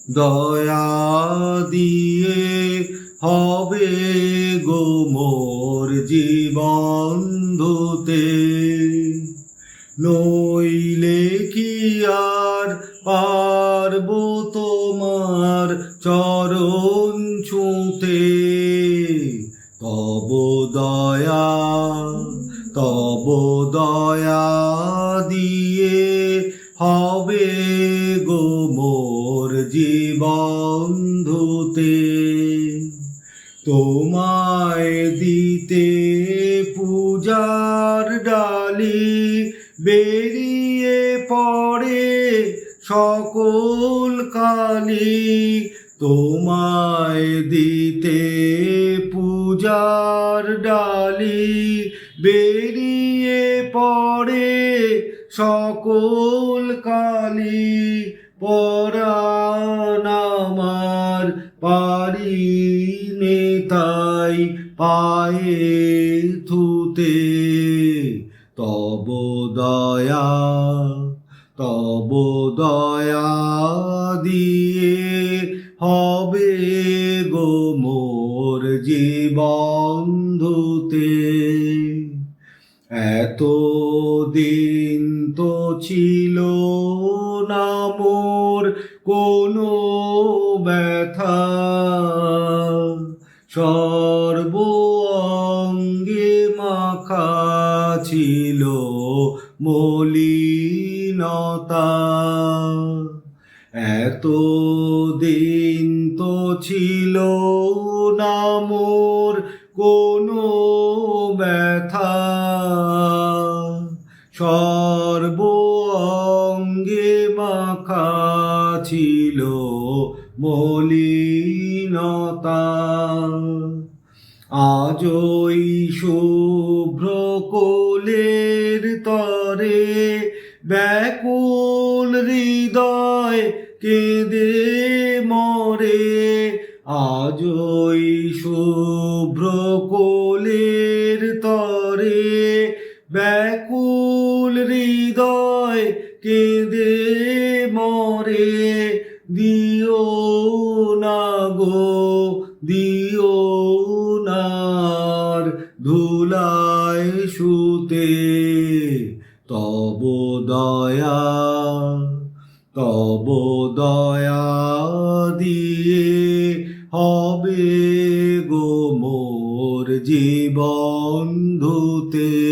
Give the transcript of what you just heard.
দয়া দিয়ে হবে গো মোর জীবন ধুতে, নইলে কি আর পারবো তোমার চরণ ছুঁতে। তব দয়া, তব দয়া দিয়ে হবে গো মোর জীবন ধুতে। তোমায় দিতে পূজার ডালি বেরিয়ে পড়ে সকল কালি, তোমায় দিতে পূজার ডালি বেরিয়ে পড়ে সকল কালি। পরাণ আমার পারি নেতাই পায়ে থুতে। তব দয়া, তব দয়া দিয়ে হবে গো মোর জীবন ধুতে। এত দিন তো ছিল না মোর কোনো ব্যথা, সর্ব অঙ্গে মাখা ছিল মলিনতা। এত দিন তো ছিল না মোর কোনো ব্যথা, সর্ব অঙ্গে মাখা ছিল মলিনতা। আজ ওই শুভ্র কোলের তরে ব্যাকুল হৃদয় কেঁদে মরে। আজ ওই শুভ্র কোলের তরে ব্যাকুল হৃদয় কেঁদে মরে। দিও না গো, দিও না ধুলায় শুতে। তব দয়া, তব দয়া দিয়ে হবে গো মোর জীবন ধুতে।